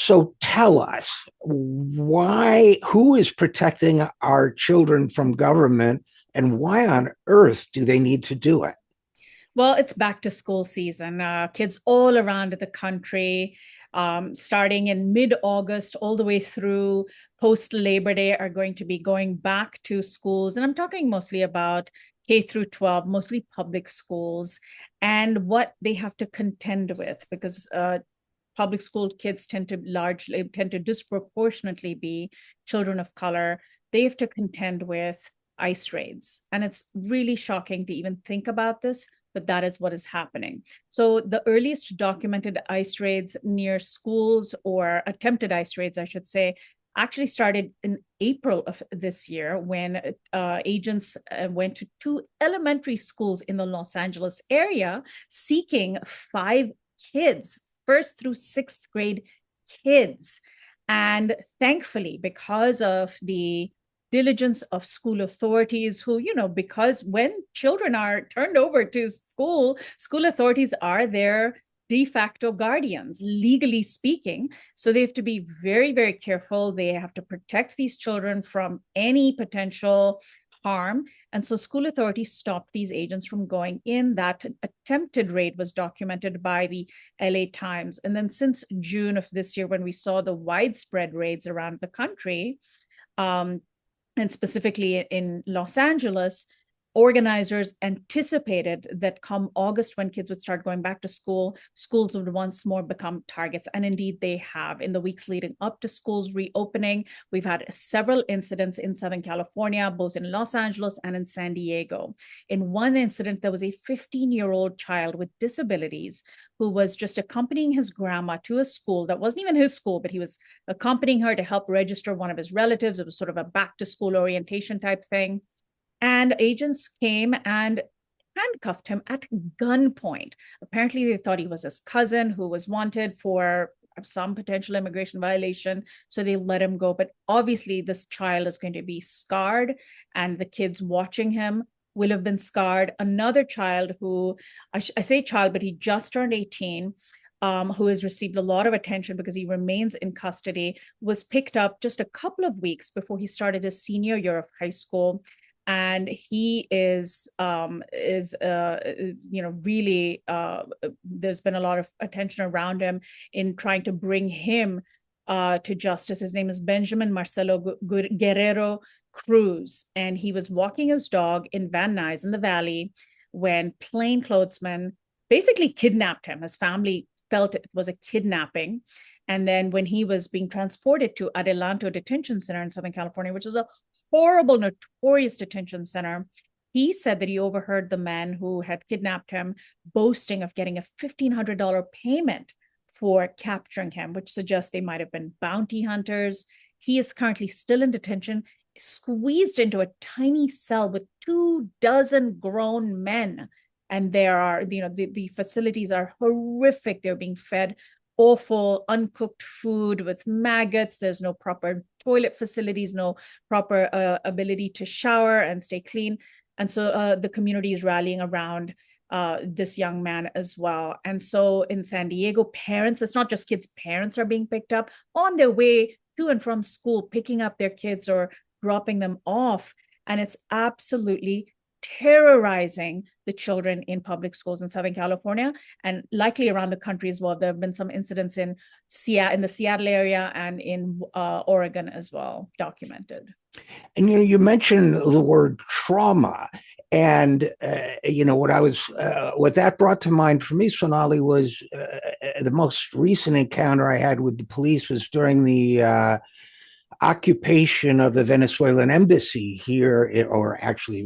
So tell us who is protecting our children from government and why on earth do they need to do it? Well, it's back to school season. Kids all around the country, starting in mid-August all the way through post Labor Day, are going to be going back to schools. And I'm talking mostly about K through 12, mostly public schools, and what they have to contend with, because public school kids tend to disproportionately be children of color. They have to contend with ICE raids. And it's really shocking to even think about this, but that is what is happening. So the earliest documented ICE raids near schools, or attempted ICE raids, I should say, actually started in April of this year when agents went to two elementary schools in the Los Angeles area seeking five kids, first through sixth grade kids. And thankfully, because of the diligence of school authorities, who, because when children are turned over to school authorities are their de facto guardians, legally speaking. So they have to be very, very careful. They have to protect these children from any potential harm. And so school authorities stopped these agents from going in. That attempted raid was documented by the LA Times. And then since June of this year, when we saw the widespread raids around the country, and specifically in Los Angeles, organizers anticipated that come August, when kids would start going back to school, schools would once more become targets. And indeed, they have. In the weeks leading up to schools reopening, we've had several incidents in Southern California, both in Los Angeles and in San Diego. In one incident, there was a 15-year-old child with disabilities who was just accompanying his grandma to a school that wasn't even his school, but he was accompanying her to help register one of his relatives. It was sort of a back to school orientation type thing. And agents came and handcuffed him at gunpoint. Apparently, they thought he was his cousin who was wanted for some potential immigration violation. So they let him go. But obviously, this child is going to be scarred, and the kids watching him will have been scarred. Another child who, I say child, but he just turned 18, who has received a lot of attention because he remains in custody, was picked up just a couple of weeks before he started his senior year of high school. And he is really, there's been a lot of attention around him in trying to bring him to justice. His name is Benjamin Marcelo Guerrero Cruz, and he was walking his dog in Van Nuys in the Valley when plainclothesmen basically kidnapped him. His family felt it was a kidnapping. And then when he was being transported to Adelanto Detention Center in Southern California, which is a horrible, notorious detention center, he said that he overheard the man who had kidnapped him boasting of getting a $1,500 payment for capturing him, which suggests they might have been bounty hunters. He is currently still in detention, squeezed into a tiny cell with 24 grown men. And there are, the facilities are horrific. They're being fed awful, uncooked food with maggots. There's no proper toilet facilities, no proper ability to shower and stay clean. And so the community is rallying around this young man as well. And so in San Diego, parents, it's not just kids, parents are being picked up on their way to and from school, picking up their kids or dropping them off. And it's absolutely terrorizing the children in public schools in Southern California and likely around the country as well. There have been some incidents in the Seattle area and in Oregon as well, documented. And you mentioned the word trauma, and what that brought to mind for me, Sonali, was the most recent encounter I had with the police was during the occupation of the Venezuelan embassy here, or actually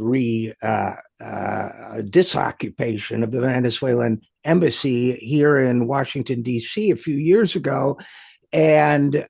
disoccupation of the Venezuelan embassy here in Washington, D.C. a few years ago. And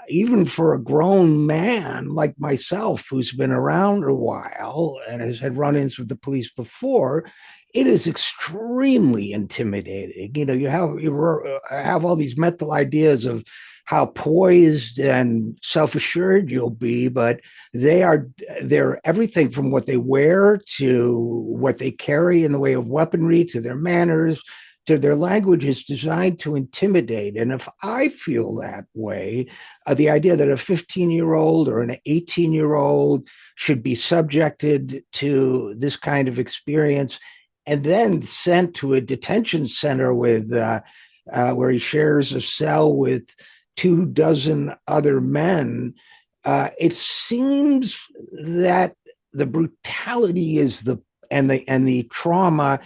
even for a grown man like myself, who's been around a while and has had run-ins with the police before, it is extremely intimidating. You have all these mental ideas of how poised and self-assured you'll be, but they're everything from what they wear to what they carry in the way of weaponry to their manners their language is designed to intimidate. And if I feel that way, the idea that a 15-year-old or an 18-year-old should be subjected to this kind of experience and then sent to a detention center with where he shares a cell with 24 other men, it seems that the brutality is the trauma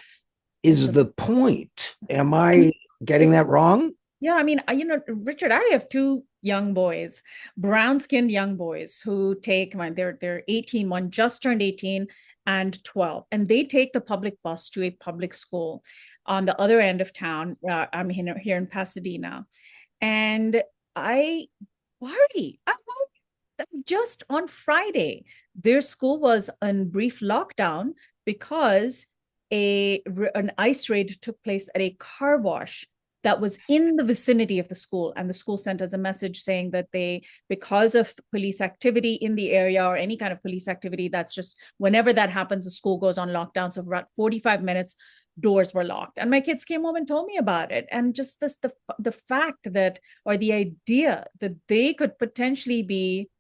is the point. Am I getting that wrong? Yeah, I mean, Richard, I have two young boys, brown-skinned young boys who take they're 18, one just turned 18 and 12, and they take the public bus to a public school on the other end of town. I'm here in Pasadena, and I worry. I worry that just on Friday, their school was in brief lockdown because an ICE raid took place at a car wash that was in the vicinity of the school. And the school sent us a message saying that because of police activity in the area or any kind of police activity, that's just whenever that happens, the school goes on lockdown. So for about 45 minutes, doors were locked. And my kids came home and told me about it. And just the fact that, or the idea that they could potentially be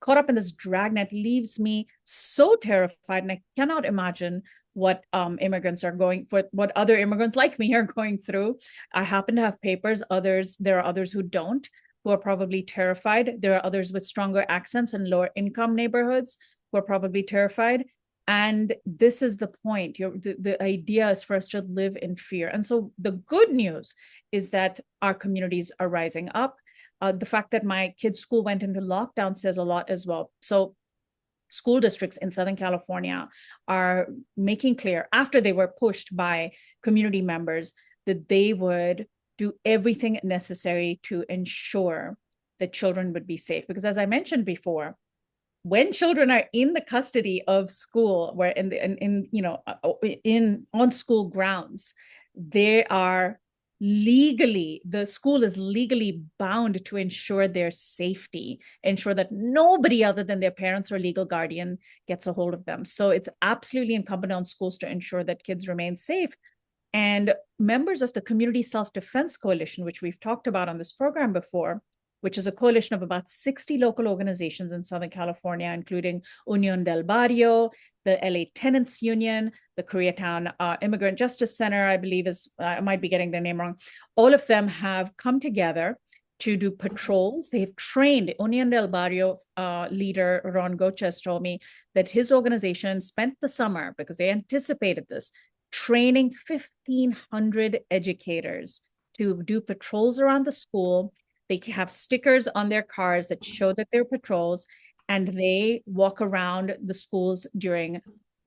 caught up in this dragnet leaves me so terrified. And I cannot imagine what immigrants are what other immigrants like me are going through. I happen to have papers. There are others who don't, who are probably terrified. There are others with stronger accents in lower income neighborhoods who are probably terrified. And this is the point. The idea is for us to live in fear. And so the good news is that our communities are rising up. The fact that my kids' school went into lockdown says a lot as well. So school districts in Southern California are making clear, after they were pushed by community members, that they would do everything necessary to ensure that children would be safe. Because as I mentioned before, when children are in the custody of school, where on school grounds, the school is legally bound to ensure their safety, ensure that nobody other than their parents or legal guardian gets a hold of them. So it's absolutely incumbent on schools to ensure that kids remain safe. And members of the Community Self-Defense Coalition, which we've talked about on this program before, which is a coalition of about 60 local organizations in Southern California, including Union del Barrio, the LA Tenants Union, the Koreatown Immigrant Justice Center, I believe I might be getting their name wrong. All of them have come together to do patrols. They have trained. Union del Barrio leader Ron Goches told me that his organization spent the summer, because they anticipated this, training 1,500 educators to do patrols around the school. They have stickers on their cars that show that they're patrols, and they walk around the schools during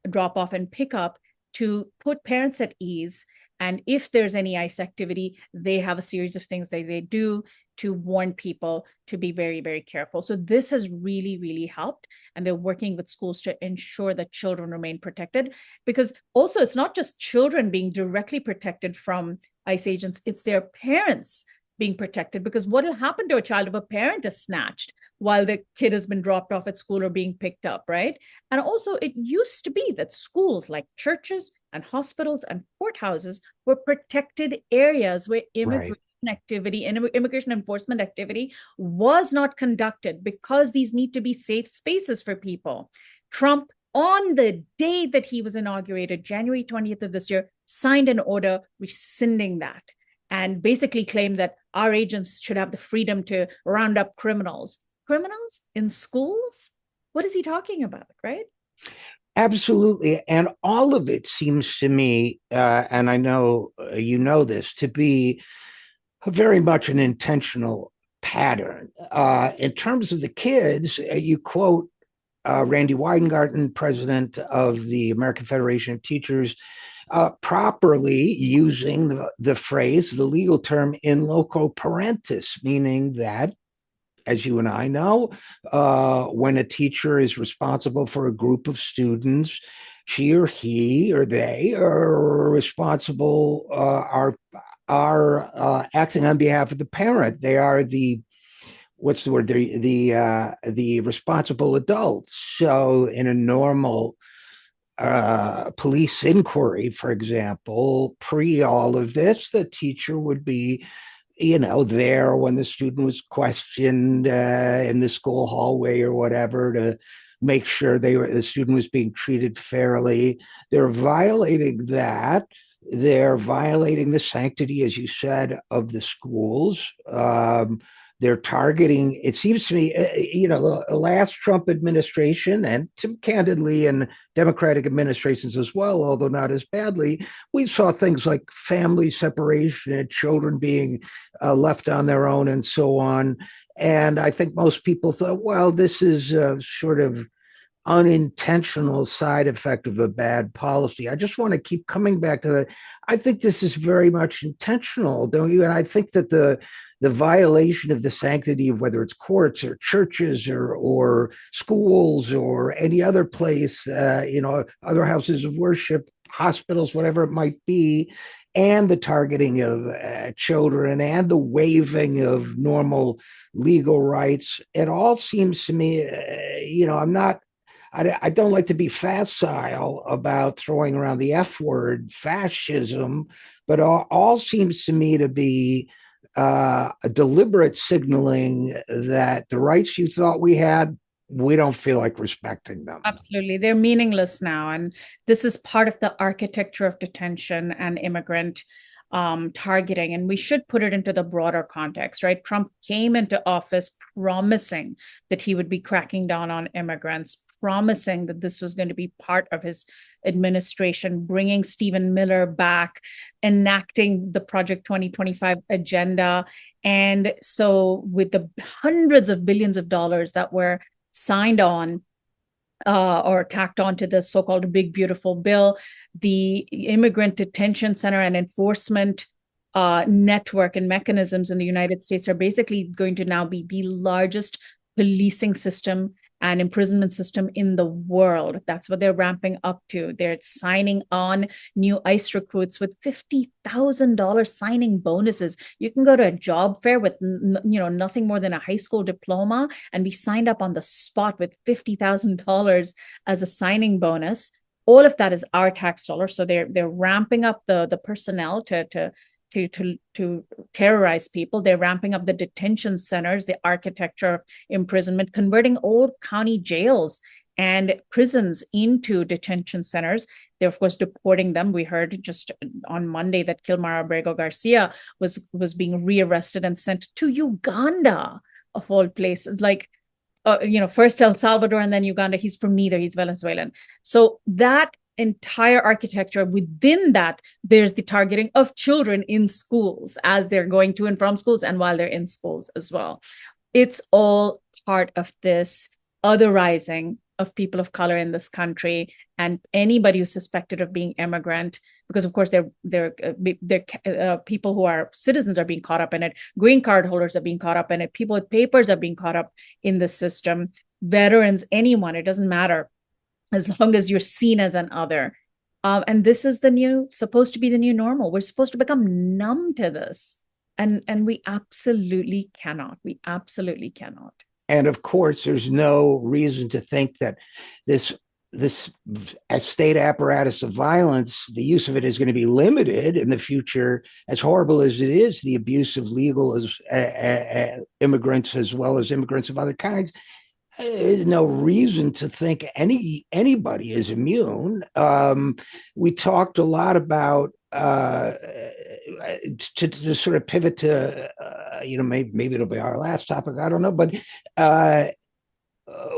drop off and pickup to put parents at ease. And if there's any ICE activity, they have a series of things that they do to warn people to be very, very careful. So this has really, really helped. And they're working with schools to ensure that children remain protected. Because also, it's not just children being directly protected from ICE agents, it's their parents being protected. Because what will happen to a child if a parent is snatched while the kid has been dropped off at school or being picked up, right? And also, it used to be that schools like churches and hospitals and courthouses were protected areas where immigration activity and immigration enforcement activity was not conducted, because these need to be safe spaces for people. Trump, on the day that he was inaugurated, January 20th of this year, signed an order rescinding that and basically claimed that our agents should have the freedom to round up criminals. Criminals in schools? What is he talking about, right? Absolutely. And all of it seems to me, and I know you know this, to be very much an intentional pattern. In terms of the kids, you quote Randy Weingarten, president of the American Federation of Teachers, properly using the phrase, the legal term, in loco parentis, meaning that, as you and I know, when a teacher is responsible for a group of students, she or he or they are responsible, are acting on behalf of the parent. They are the responsible adults. So in a normal police inquiry, for example, pre all of this, the teacher would be, there when the student was questioned in the school hallway or whatever to make sure the student was being treated fairly. They're violating that. They're violating the sanctity, as you said, of the schools. They're targeting, it seems to me, the last Trump administration, and candidly in Democratic administrations as well, although not as badly, we saw things like family separation and children being left on their own and so on. And I think most people thought, well, this is a sort of unintentional side effect of a bad policy. I just want to keep coming back to that. I think this is very much intentional, don't you? And I think that the violation of the sanctity of whether it's courts or churches or schools or any other place, other houses of worship, hospitals, whatever it might be, and the targeting of children and the waiving of normal legal rights. It all seems to me, I don't like to be facile about throwing around the F word, fascism, but all seems to me to be a deliberate signaling that the rights you thought we had, we don't feel like respecting them. Absolutely. They're meaningless now. And this is part of the architecture of detention and immigrant targeting. And we should put it into the broader context, right? Trump came into office promising that he would be cracking down on immigrants, promising that this was going to be part of his administration, bringing Stephen Miller back, enacting the Project 2025 agenda. And so with the hundreds of billions of dollars that were signed on or tacked on to the so-called Big Beautiful Bill, the immigrant detention center and enforcement network and mechanisms in the United States are basically going to now be the largest policing system and imprisonment system in the world. That's what they're ramping up to. They're signing on new ICE recruits with $50,000 signing bonuses. You can go to a job fair with nothing more than a high school diploma and be signed up on the spot with $50,000 as a signing bonus. All of that is our tax dollars. So they're ramping up the personnel to terrorize people. They're ramping up the detention centers, the architecture of imprisonment, converting old county jails and prisons into detention centers. They're, of course, deporting them. We heard just on Monday that Kilmar Abrego Garcia was being rearrested and sent to Uganda, of all places. Like, first El Salvador and then Uganda. He's from neither. He's Venezuelan. So that entire architecture, within that, there's the targeting of children in schools as they're going to and from schools and while they're in schools as well. It's all part of this otherizing of people of color in this country and anybody who's suspected of being immigrant, because of course they're people who are citizens are being caught up in it, green card holders are being caught up in it, people with papers are being caught up in the system, veterans, anyone, it doesn't matter, as long as you're seen as an other. And this is supposed to be the new normal. We're supposed to become numb to this. And we absolutely cannot. We absolutely cannot. And of course, there's no reason to think that this state apparatus of violence, the use of it is going to be limited in the future. As horrible as it is, the abuse of legal immigrants as well as immigrants of other kinds, there's no reason to think anybody is immune. We talked a lot about to sort of pivot to maybe it'll be our last topic. I don't know, but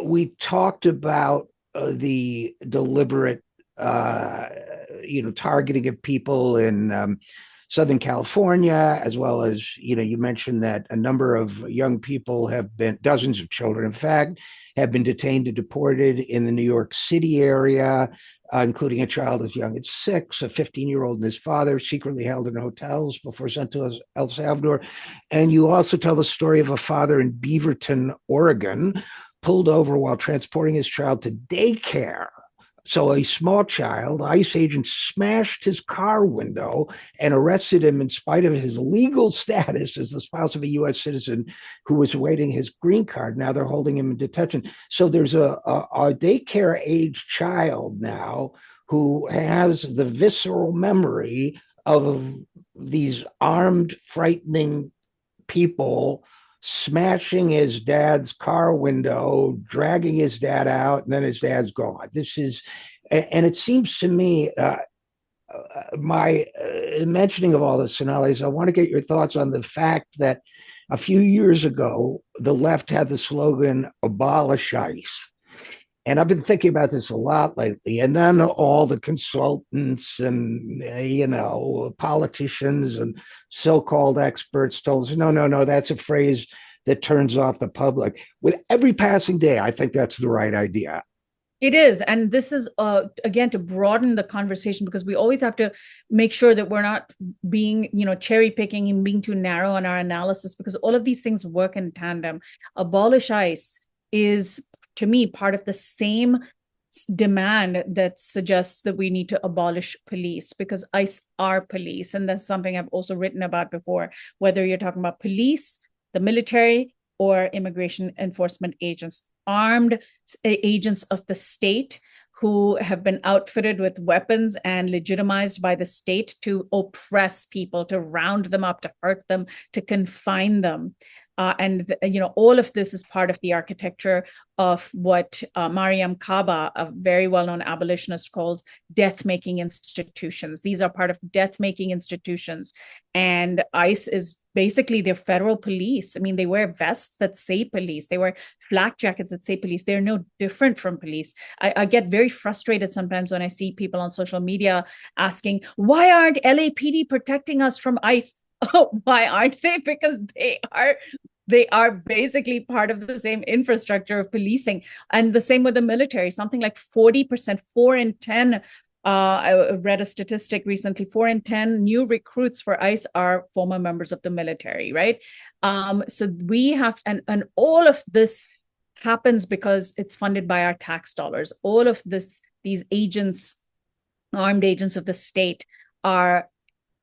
we talked about the deliberate targeting of people in Southern California, as well as, you mentioned that a number of young people dozens of children, in fact, have been detained and deported in the New York City area, including a child as young as 6, a 15-year-old and his father secretly held in hotels before sent to El Salvador. And you also tell the story of a father in Beaverton, Oregon, pulled over while transporting his child to daycare. So a small child, ICE agents smashed his car window and arrested him in spite of his legal status as the spouse of a U.S. citizen who was awaiting his green card. Now they're holding him in detention. So there's a daycare age child now who has the visceral memory of these armed, frightening people smashing his dad's car window, dragging his dad out, and then his dad's gone. This is, and it seems to me, my mentioning of all this, Sonali, I want to get your thoughts on the fact that a few years ago, the left had the slogan, abolish ICE. And I've been thinking about this a lot lately. And then all the consultants and, politicians and so called experts told us, no, no, no, that's a phrase that turns off the public. With every passing day, I think that's the right idea. It is. And this is, again, to broaden the conversation, because we always have to make sure that we're not being, cherry picking and being too narrow on our analysis, because all of these things work in tandem. Abolish ICE is, to me, part of the same demand that suggests that we need to abolish police, because ICE are police. And that's something I've also written about before, whether you're talking about police, the military, or immigration enforcement agents, armed agents of the state who have been outfitted with weapons and legitimized by the state to oppress people, to round them up, to hurt them, to confine them. All of this is part of the architecture of what Mariam Kaba, a very well-known abolitionist, calls death-making institutions. These are part of death-making institutions. And ICE is basically their federal police. I mean, they wear vests that say police. They wear flak jackets that say police. They're no different from police. I get very frustrated sometimes when I see people on social media asking, why aren't LAPD protecting us from ICE? Oh, why aren't they? Because they are basically part of the same infrastructure of policing. And the same with the military. Something like 40%, 4 in 10, I read a statistic recently, 4 in 10 new recruits for ICE are former members of the military, right? So we have, and all of this happens because it's funded by our tax dollars. All of these agents, armed agents of the state, are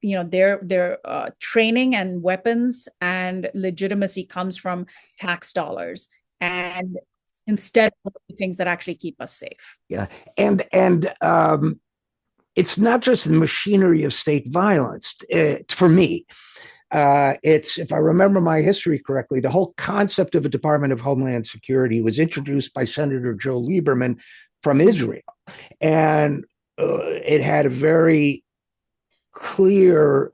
their training and weapons and legitimacy comes from tax dollars, and instead of the things that actually keep us safe. Yeah, and it's not just the machinery of state violence. For me, it's, if I remember my history correctly, the whole concept of a Department of Homeland Security was introduced by Senator Joe Lieberman from Israel, and it had a very clear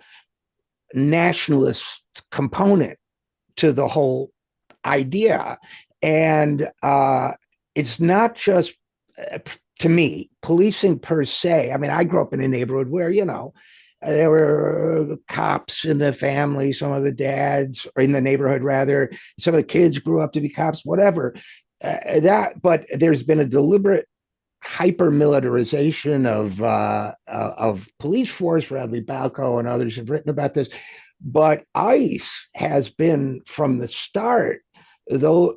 nationalist component to the whole idea. And it's not just, to me, policing per se. I mean, I grew up in a neighborhood where, there were cops in the family, some of the dads, or in the neighborhood rather, some of the kids grew up to be cops, whatever. But there's been a deliberate hyper militarization of police force. Radley Balco and others have written about this, but ICE has been from the start, though,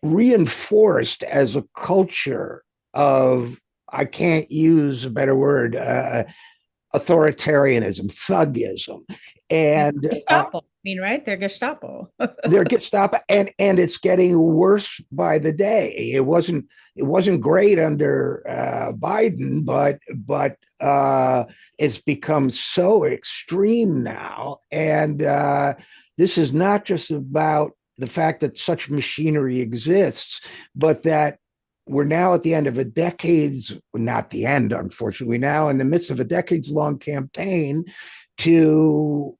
reinforced as a culture of, I can't use a better word, authoritarianism, thugism, and Gestapo. I mean, right? They're Gestapo. They're Gestapo, and it's getting worse by the day. It wasn't great under Biden, but it's become so extreme now, and this is not just about the fact that such machinery exists, but that we're now at the end of a decades, not the end, unfortunately, we're now in the midst of a decades-long campaign to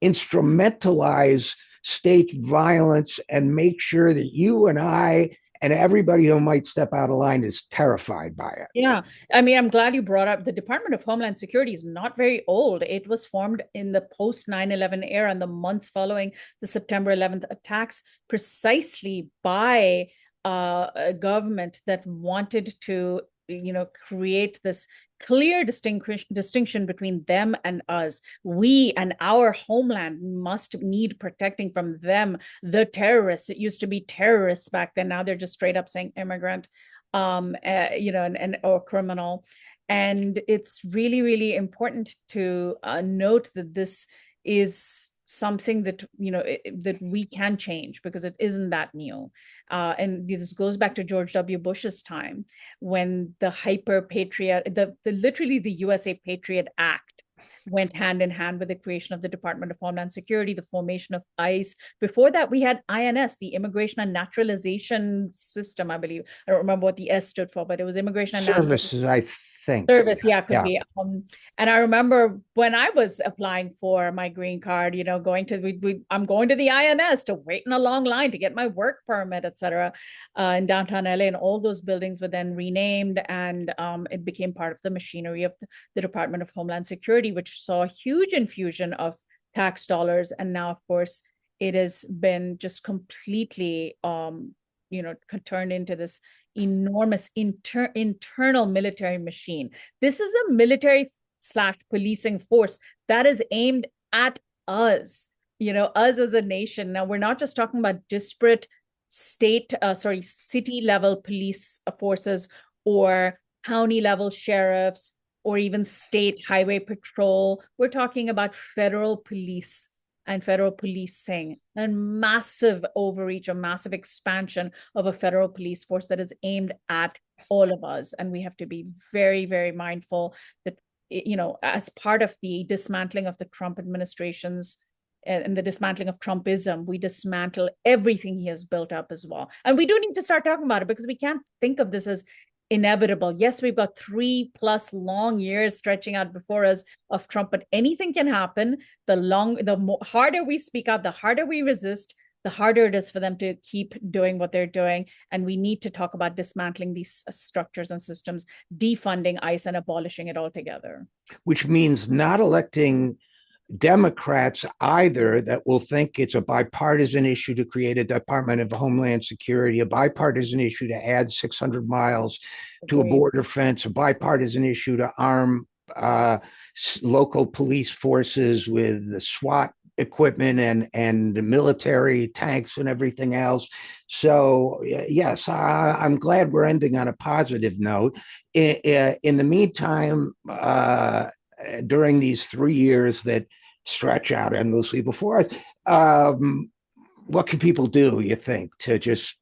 instrumentalize state violence and make sure that you and I and everybody who might step out of line is terrified by it. Yeah. I mean, I'm glad you brought up the Department of Homeland Security is not very old. It was formed in the post 9/11 era and the months following the September 11th attacks, precisely by a government that wanted to, create this clear distinction between them and us. We and our homeland must need protecting from them, the terrorists. It used to be terrorists back then. Now they're just straight up saying immigrant, and or criminal. And it's really, really important to note that this is something that that we can change because it isn't that new. And this goes back to George W. Bush's time when the hyper patriot, the literally the USA Patriot Act went hand in hand with the creation of the Department of Homeland Security, the formation of ICE. Before that, we had INS, the Immigration and Naturalization System, I believe. I don't remember what the S stood for, but it was Immigration and Naturalization Services, I think. Service. Yeah, could Yeah. be. And I remember when I was applying for my green card, going to I'm going to the INS to wait in a long line to get my work permit, etc. In downtown LA, and all those buildings were then renamed, and it became part of the machinery of the Department of Homeland Security, which saw a huge infusion of tax dollars. And now, of course, it has been just completely turned into this enormous internal military machine. This is a military / policing force that is aimed at us, us as a nation. Now, we're not just talking about disparate city level police forces or county level sheriffs or even state highway patrol. We're talking about federal police and federal policing, and massive overreach, a massive expansion of a federal police force that is aimed at all of us. And we have to be very, very mindful that, as part of the dismantling of the Trump administration's and the dismantling of Trumpism, we dismantle everything he has built up as well. And we do need to start talking about it because we can't think of this as inevitable. Yes, we've got 3+ long years stretching out before us of Trump, but anything can happen. The harder we speak out, the harder we resist, the harder it is for them to keep doing what they're doing. And we need to talk about dismantling these structures and systems, defunding ICE and abolishing it altogether. Which means not electing Democrats either that will think it's a bipartisan issue to create a Department of Homeland Security, a bipartisan issue to add 600 miles to a border fence, a bipartisan issue to arm local police forces with the SWAT equipment and military tanks and everything else. So yes, I'm glad we're ending on a positive note. In the meantime, during these 3 years that stretch out endlessly before us, what can people do, you think, to just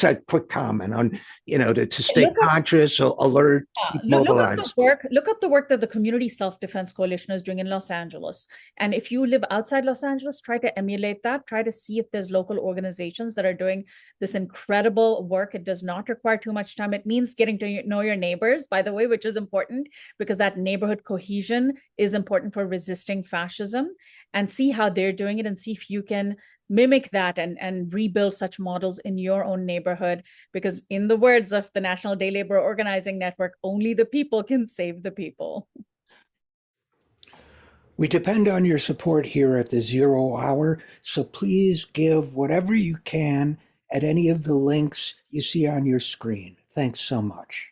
a quick comment on, to stay conscious, alert, keep mobilized? Look up the work that the Community Self-Defense Coalition is doing in Los Angeles. And if you live outside Los Angeles, try to emulate that. Try to see if there's local organizations that are doing this incredible work. It does not require too much time. It means getting to know your neighbors, by the way, which is important because that neighborhood cohesion is important for resisting fascism, and see how they're doing it and see if you can mimic that and rebuild such models in your own neighborhood. Because in the words of the National Day Labor Organizing Network, only the people can save the people. We depend on your support here at the 0 Hour, so please give whatever you can at any of the links you see on your screen. Thanks so much.